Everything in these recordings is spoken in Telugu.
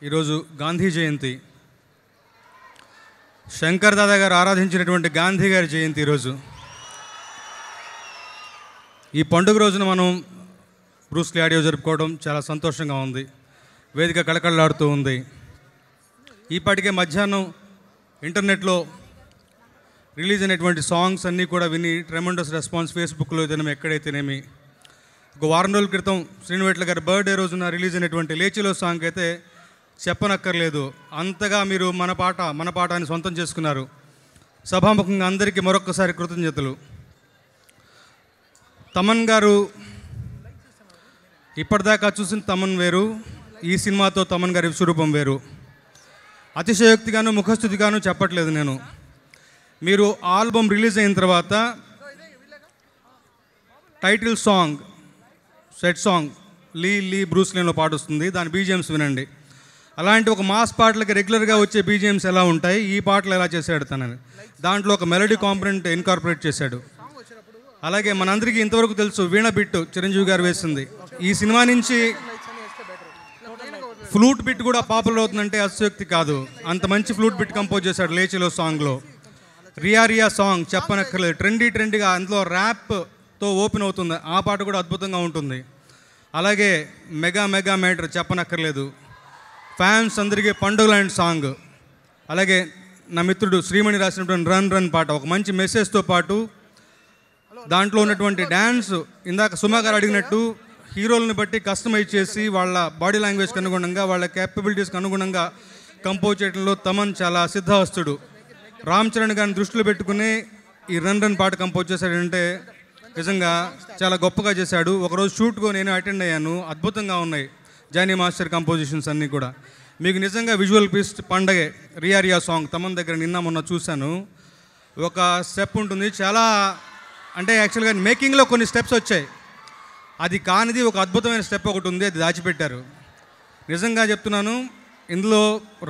ఈరోజు గాంధీ జయంతి. శంకర్ దాదా గారు ఆరాధించినటువంటి గాంధీ గారి జయంతి ఈరోజు. ఈ పండుగ రోజున మనం బ్రూస్ లీ ఆడియో జరుపుకోవడం చాలా సంతోషంగా ఉంది. వేదిక కళకళలాడుతూ ఉంది. ఈపాటికే మధ్యాహ్నం ఇంటర్నెట్లో రిలీజ్ అయినటువంటి సాంగ్స్ అన్నీ కూడా విని ట్రెమెండస్ రెస్పాన్స్ ఫేస్బుక్లో ఏదైనా ఎక్కడైతేనేమి. ఒక వారం రోజుల క్రితం శ్రీనువెట్ల గారి బర్త్డే రోజున రిలీజ్ అయినటువంటి లేచిలో సాంగ్ అయితే చెప్పనక్కర్లేదు. అంతగా మీరు మన పాట అని సొంతం చేసుకున్నారు. సభాముఖంగా అందరికీ మరొక్కసారి కృతజ్ఞతలు. తమన్ గారు ఇప్పటిదాకా చూసిన తమన్ వేరు, ఈ సినిమాతో తమన్ గారి స్వరూపం వేరు. అతిశయోక్తిగాను ముఖస్థుతిగాను చెప్పట్లేదు నేను. మీరు ఆల్బమ్ రిలీజ్ అయిన తర్వాత టైటిల్ సాంగ్, సెట్ సాంగ్ లీ బ్రూస్ లీలో పాట వస్తుంది. దాని బీజిఎమ్స్ వినండి. అలాంటి ఒక మాస్ పాటలకి రెగ్యులర్గా వచ్చే బీజిఎమ్స్ ఎలా ఉంటాయి, ఈ పాటలు ఎలా చేశాడు తనని. దాంట్లో ఒక మెలడీ కాంపొనెంట్ ఇన్కార్పొరేట్ చేశాడు. అలాగే మనందరికీ ఇంతవరకు తెలుసు వీణ బిట్ చిరంజీవి గారు వేసింది. ఈ సినిమా నుంచి ఫ్లూట్ బిట్ కూడా పాపులర్ అవుతుందంటే అతిశయోక్తి కాదు. అంత మంచి ఫ్లూట్ బిట్ కంపోజ్ చేశాడు లేచిలో సాంగ్లో. రియా సాంగ్ చెప్పనక్కర్లేదు. ట్రెండీగా అందులో ర్యాప్తో ఓపెన్ అవుతుంది. ఆ పాట కూడా అద్భుతంగా ఉంటుంది. అలాగే మెగా మ్యాటర్ చెప్పనక్కర్లేదు. ఫ్యాన్స్ అందరికీ పండుగ లాంటి సాంగ్. అలాగే నా మిత్రుడు శ్రీమణి రాసినటువంటి రన్ పాట ఒక మంచి మెసేజ్తో పాటు దాంట్లో ఉన్నటువంటి డ్యాన్స్ ఇందాక సుమా గారు అడిగినట్టు హీరోలను బట్టి కస్టమైజ్ చేసి వాళ్ళ బాడీ లాంగ్వేజ్కి అనుగుణంగా వాళ్ళ క్యాపబిలిటీస్కి అనుగుణంగా కంపోజ్ చేయడంలో తమన్ చాలా సిద్ధహస్తుడు. రామ్ చరణ్ గారిని దృష్టిలో పెట్టుకుని ఈ రన్ పాట కంపోజ్ చేశాడంటే నిజంగా చాలా గొప్పగా చేశాడు. ఒకరోజు షూట్కు నేను అటెండ్ అయ్యాను. అద్భుతంగా ఉన్నాయి జానీ మాస్టర్ కంపోజిషన్స్ అన్నీ కూడా. మీకు నిజంగా విజువల్ పీస్ పండగే. రియా సాంగ్ తమన్ దగ్గర నిన్న మొన్న చూశాను. ఒక స్టెప్ ఉంటుంది చాలా, అంటే యాక్చువల్గా మేకింగ్లో కొన్ని స్టెప్స్ వచ్చాయి. అది కానిది ఒక అద్భుతమైన స్టెప్ ఒకటి ఉంది, అది దాచిపెట్టారు. నిజంగా చెప్తున్నాను, ఇందులో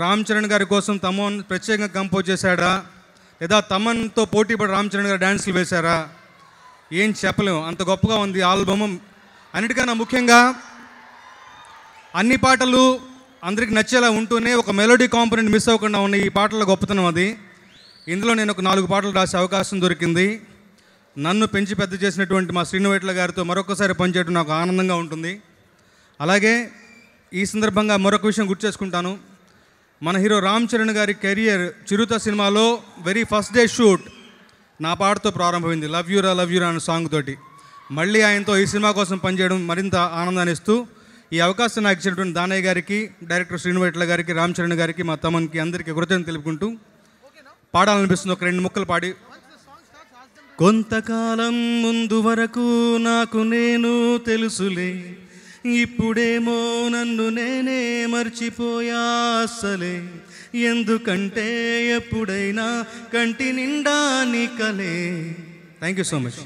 రామ్ చరణ్ గారి కోసం తమన్ ప్రత్యేకంగా కంపోజ్ చేశాడా లేదా తమన్తో పోటీపడి రామ్ చరణ్ గారు డ్యాన్సులు వేశారా ఏం చెప్పలేము. అంత గొప్పగా ఉంది ఆల్బమ్. అన్నిటికన్నా ముఖ్యంగా అన్ని పాటలు అందరికి నచ్చేలా ఉంటూనే ఒక మెలోడీ కాంపోనెంట్ మిస్ అవ్వకుండా ఉన్న ఈ పాటల గొప్పతనం అది. ఇందులో నేను ఒక 4 పాటలు రాసే అవకాశం దొరికింది. నన్ను పెంచి పెద్ద చేసినటువంటి మా శ్రీనువెట్ల గారితో మరొకసారి పనిచేయడం నాకు ఆనందంగా ఉంటుంది. అలాగే ఈ సందర్భంగా మరొక విషయం గుర్తు చేసుకుంటాను. మన హీరో రామ్ చరణ్ గారి కెరియర్ చిరుత సినిమాలో వెరీ ఫస్ట్ డే షూట్ నా పాటతో ప్రారంభమైంది. లవ్ యూరా అనే సాంగ్ తోటి. మళ్ళీ ఆయనతో ఈ సినిమా కోసం పనిచేయడం మరింత ఆనందాన్ని ఇస్తూ ఈ అవకాశం నాకు ఇచ్చినటువంటి దానయ్య గారికి, డైరెక్టర్ శ్రీనువెట్ల గారికి, రామ్ చరణ్ గారికి, మా తమన్కి అందరికీ కృతజ్ఞతలు తెలుపుకుంటూ పాడాలనిపిస్తుంది. ఒక 2 ముక్కలు పాడి. కొంతకాలం ముందు వరకు నాకు నేను తెలుసులే, ఇప్పుడేమో నన్ను నేనే మర్చిపోయా అసలే, ఎందుకంటే ఎప్పుడైనా కంటి నిండా నీ కలే. Thank you so much.